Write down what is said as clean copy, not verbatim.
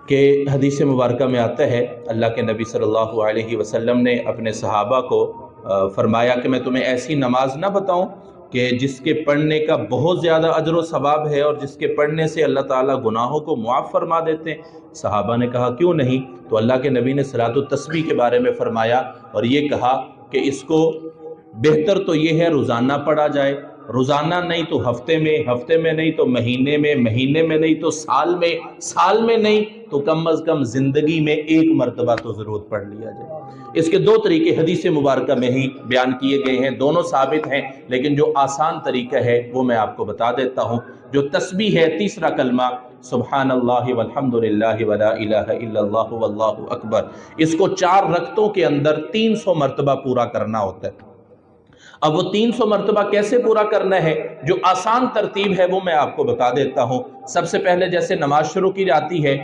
کہ حدیث مبارکہ میں آتا ہے اللہ کے نبی صلی اللہ علیہ وسلم نے اپنے صحابہ کو فرمایا کہ میں تمہیں ایسی نماز نہ بتاؤں کہ جس کے پڑھنے کا بہت زیادہ اجر و ثواب ہے اور جس کے پڑھنے سے اللہ تعالیٰ گناہوں کو معاف فرما دیتے ہیں؟ صحابہ نے کہا کیوں نہیں؟ تو اللہ کے نبی نے صلاۃ التسبیح کے بارے میں فرمایا اور یہ کہا کہ اس کو بہتر تو یہ ہے روزانہ پڑھا جائے، روزانہ نہیں تو ہفتے میں نہیں تو مہینے میں نہیں تو سال میں نہیں تو کم از کم زندگی میں ایک مرتبہ تو ضرور پڑھ لیا جائے۔ اس کے دو طریقے حدیث مبارکہ میں ہی بیان کیے گئے ہیں، دونوں ثابت ہیں، لیکن جو آسان طریقہ ہے وہ میں آپ کو بتا دیتا ہوں۔ جو تسبیح ہے، تیسرا کلمہ سبحان اللہ والحمد للہ ولا الہ الا اللہ واللہ اکبر، اس کو 4 رکعتوں کے اندر 300 مرتبہ پورا کرنا ہوتا ہے۔ اب وہ 300 مرتبہ کیسے پورا کرنا ہے؟ جو آسان ترتیب ہے وہ میں آپ کو بتا دیتا ہوں۔ سب سے پہلے جیسے نماز شروع کی جاتی ہے